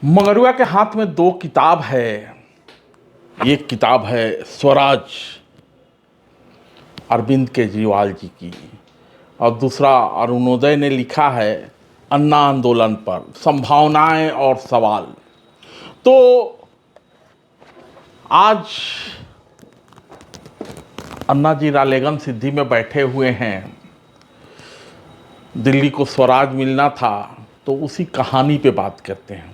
मंगरुआ के हाथ में दो किताब है। एक किताब है स्वराज अरविंद केजरीवाल जी की, और दूसरा अरुणोदय ने लिखा है अन्ना आंदोलन पर संभावनाएं और सवाल। तो आज अन्ना जी रालेगन सिद्धि में बैठे हुए हैं। दिल्ली को स्वराज मिलना था, तो उसी कहानी पे बात करते हैं।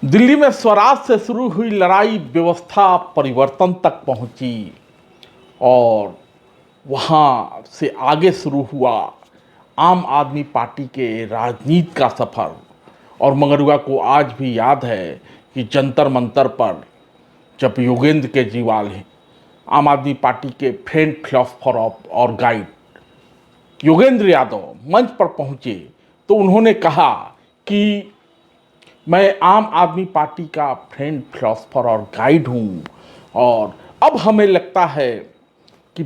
दिल्ली में स्वराज से शुरू हुई लड़ाई व्यवस्था परिवर्तन तक पहुंची और वहां से आगे शुरू हुआ आम आदमी पार्टी के राजनीति का सफर। और मंगरुआ को आज भी याद है कि जंतर मंतर पर जब योगेंद्र केजरीवाल आम आदमी पार्टी के फ्रेंड फिलोसफर और गाइड योगेंद्र यादव मंच पर पहुंचे, तो उन्होंने कहा कि मैं आम आदमी पार्टी का फ्रेंड फिलोसफर और गाइड हूं, और अब हमें लगता है कि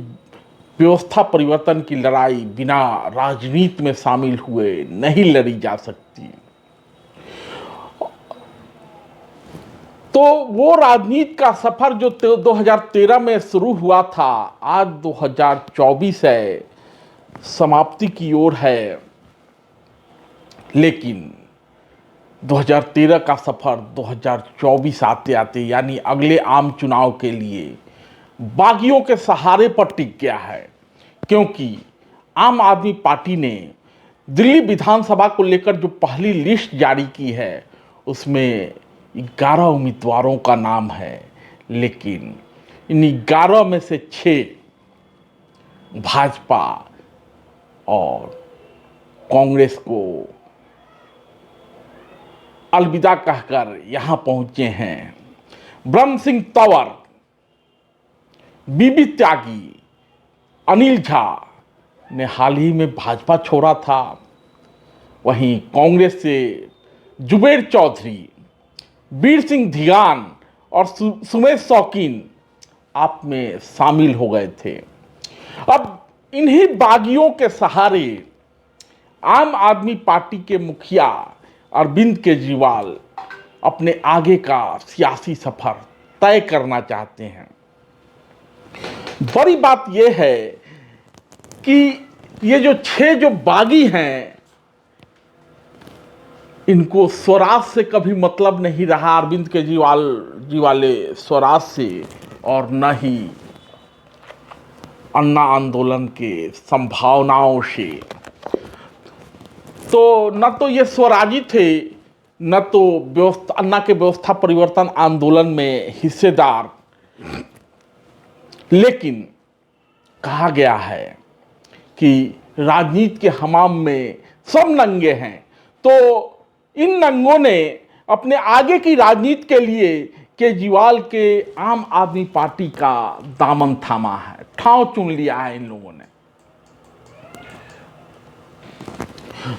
व्यवस्था परिवर्तन की लड़ाई बिना राजनीति में शामिल हुए नहीं लड़ी जा सकती। तो वो राजनीति का सफर जो 2013 में शुरू हुआ था, आज 2024 है, समाप्ति की ओर है। लेकिन 2013 का सफर 2024 आते आते यानी अगले आम चुनाव के लिए बागियों के सहारे पर टिक गया है, क्योंकि आम आदमी पार्टी ने दिल्ली विधानसभा को लेकर जो पहली लिस्ट जारी की है, उसमें 11 उम्मीदवारों का नाम है। लेकिन इन 11 में से 6 भाजपा और कांग्रेस को अलविदा कहकर यहां पहुंचे हैं। ब्रह्म सिंह तंवर, बीबी त्यागी, अनिल झा ने हाल ही में भाजपा छोड़ा था। वहीं कांग्रेस से जुबेर चौधरी, वीर सिंह धिगान और सुमेश शौकीन आप में शामिल हो गए थे। अब इन्हीं बागियों के सहारे आम आदमी पार्टी के मुखिया अरविंद केजरीवाल अपने आगे का सियासी सफर तय करना चाहते हैं। बड़ी बात यह है कि ये जो 6 जो बागी हैं, इनको स्वराज से कभी मतलब नहीं रहा, अरविंद केजरीवाल जी वाले स्वराज से, और न ही अन्ना आंदोलन के संभावनाओं से। तो न तो ये स्वराजी थे, न तो व्यवस्था अन्ना के व्यवस्था परिवर्तन आंदोलन में हिस्सेदार। लेकिन कहा गया है कि राजनीति के हमाम में सब नंगे हैं, तो इन नंगों ने अपने आगे की राजनीति के लिए केजरीवाल के आम आदमी पार्टी का दामन थामा है, ठाव चुन लिया है इन लोगों ने।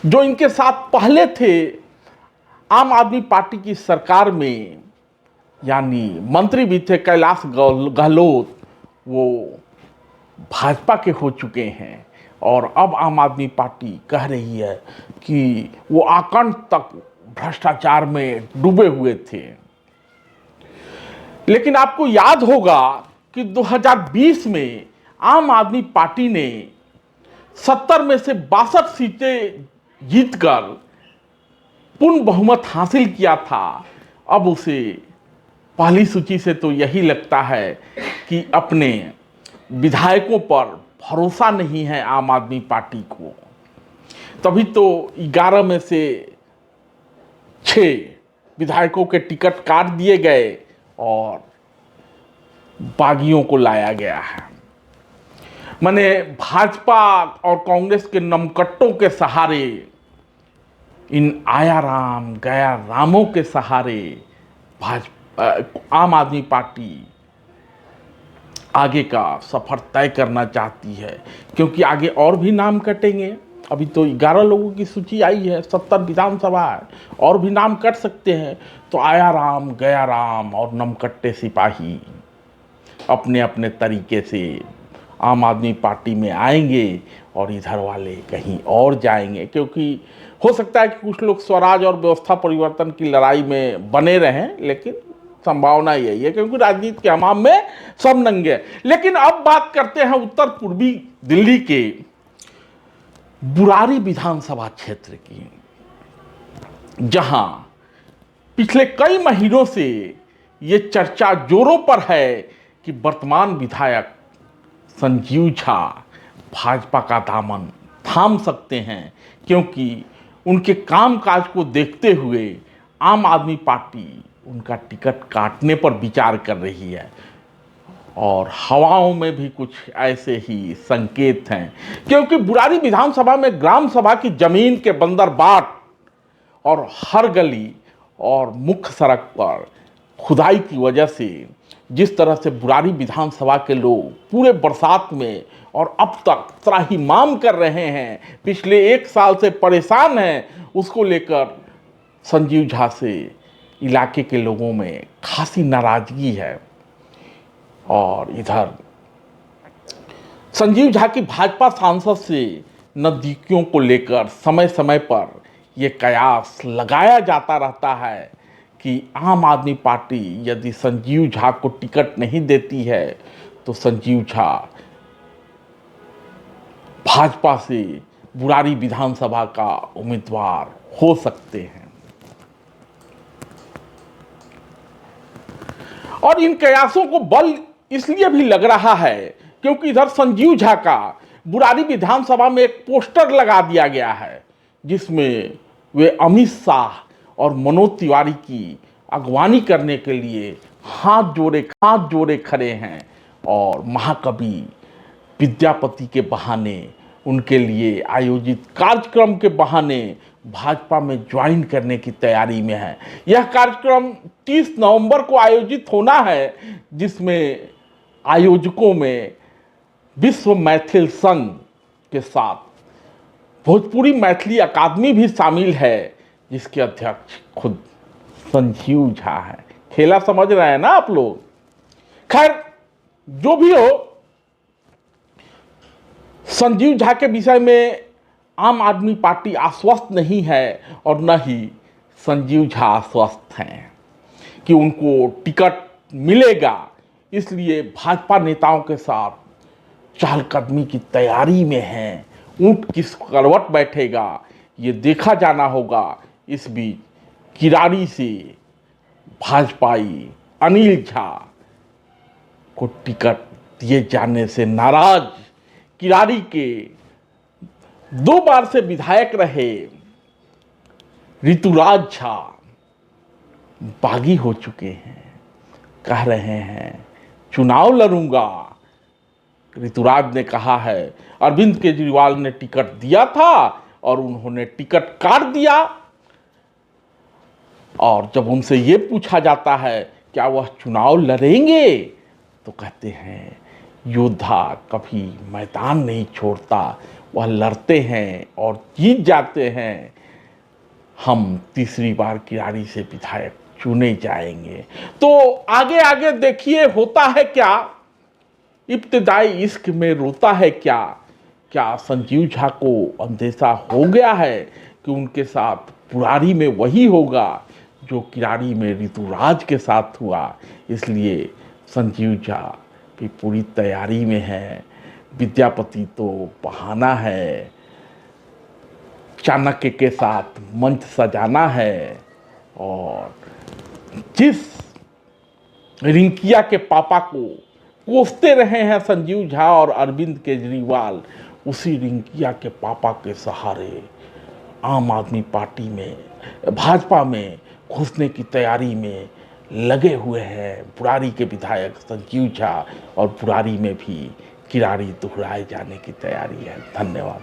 जो इनके साथ पहले थे आम आदमी पार्टी की सरकार में, यानी मंत्री भी थे कैलाश गहलोत, वो भाजपा के हो चुके हैं। और अब आम आदमी पार्टी कह रही है कि वो आकंठ तक भ्रष्टाचार में डूबे हुए थे। लेकिन आपको याद होगा कि 2020 में आम आदमी पार्टी ने 70 में से 62 सीटें जीतकर पूर्ण बहुमत हासिल किया था। अब उसे पहली सूची से तो यही लगता है कि अपने विधायकों पर भरोसा नहीं है आम आदमी पार्टी को। तभी तो 11 में से 6 विधायकों के टिकट काट दिए गए और बागियों को लाया गया है। माने भाजपा और कांग्रेस के नमकट्टों के सहारे, इन आया राम गया रामों के सहारे आम आदमी पार्टी आगे का सफर तय करना चाहती है, क्योंकि आगे और भी नाम कटेंगे। अभी तो 11 लोगों की सूची आई है, 70 विधानसभा है, और भी नाम कट सकते हैं। तो आया राम गया राम और नमकट्टे सिपाही अपने अपने तरीके से आम आदमी पार्टी में आएंगे और इधर वाले कहीं और जाएंगे, क्योंकि हो सकता है कि कुछ लोग स्वराज और व्यवस्था परिवर्तन की लड़ाई में बने रहें, लेकिन संभावना यही है क्योंकि राजनीति के हमाम में सब नंगे हैं। लेकिन अब बात करते हैं उत्तर पूर्वी दिल्ली के बुरारी विधानसभा क्षेत्र की, जहां पिछले कई महीनों से ये चर्चा जोरों पर है कि वर्तमान विधायक संजीव झा भाजपा का दामन थाम सकते हैं, क्योंकि उनके कामकाज को देखते हुए आम आदमी पार्टी उनका टिकट काटने पर विचार कर रही है। और हवाओं में भी कुछ ऐसे ही संकेत हैं, क्योंकि बुरारी विधानसभा में ग्राम सभा की जमीन के बंदरबाट और हर गली और मुख्य सड़क पर खुदाई की वजह से जिस तरह से बुरारी विधानसभा के लोग पूरे बरसात में और अब तक त्राहिमाम कर रहे हैं, पिछले 1 साल से परेशान हैं, उसको लेकर संजीव झा से इलाके के लोगों में खासी नाराजगी है। और इधर संजीव झा की भाजपा सांसद से नज़दीकियों को लेकर समय समय पर यह कयास लगाया जाता रहता है कि आम आदमी पार्टी यदि संजीव झा को टिकट नहीं देती है तो संजीव झा भाजपा से बुरारी विधानसभा का उम्मीदवार हो सकते हैं। और इन कयासों को बल इसलिए भी लग रहा है क्योंकि इधर संजीव झा का बुरारी विधानसभा में एक पोस्टर लगा दिया गया है, जिसमें वे अमित शाह और मनोज तिवारी की अगवानी करने के लिए हाथ जोड़े खड़े हैं और महाकवि विद्यापति के बहाने, उनके लिए आयोजित कार्यक्रम के बहाने भाजपा में ज्वाइन करने की तैयारी में है। यह कार्यक्रम 30 नवंबर को आयोजित होना है, जिसमें आयोजकों में विश्व मैथिल संघ के साथ भोजपुरी मैथिली अकादमी भी शामिल है, जिसके अध्यक्ष खुद संजीव झा है। खेला समझ रहे हैं ना आप लोग। खैर, जो भी हो, संजीव झा के विषय में आम आदमी पार्टी आश्वस्त नहीं है और न ही संजीव झा आश्वस्त हैं कि उनको टिकट मिलेगा। इसलिए भाजपा नेताओं के साथ चहलकदमी की तैयारी में हैं। ऊंट किस करवट बैठेगा ये देखा जाना होगा। इस बीच किरारी से भाजपाई अनिल झा को टिकट दिए जाने से नाराज किरारी के 2 बार से विधायक रहे ऋतुराज झा बागी हो चुके हैं। कह रहे हैं चुनाव लड़ूंगा। ऋतुराज ने कहा है अरविंद केजरीवाल ने टिकट दिया था और उन्होंने टिकट काट दिया। और जब उनसे ये पूछा जाता है क्या वह चुनाव लड़ेंगे तो कहते हैं योद्धा कभी मैदान नहीं छोड़ता, वह लड़ते हैं और जीत जाते हैं। हम तीसरी बार किरारी से विधायक चुने जाएंगे। तो आगे आगे देखिए होता है क्या। इब्तिदाई इश्क में रोता है क्या। क्या संजीव झा को अंदेशा हो गया है कि उनके साथ बुरारी में वही होगा जो किरारी में ऋतुराज के साथ हुआ। इसलिए संजीव झा भी पूरी तैयारी में है। विद्यापति तो बहाना है, चाणक्य के साथ मंच सजाना है। और जिस रिंकिया के पापा को कोसते रहे हैं संजीव झा और अरविंद केजरीवाल, उसी रिंकिया के पापा के सहारे आम आदमी पार्टी में, भाजपा में घुसने की तैयारी में लगे हुए हैं बुरारी के विधायक संजीव झा। और बुरारी में भी किरारी दोहराए जाने की तैयारी है। धन्यवाद।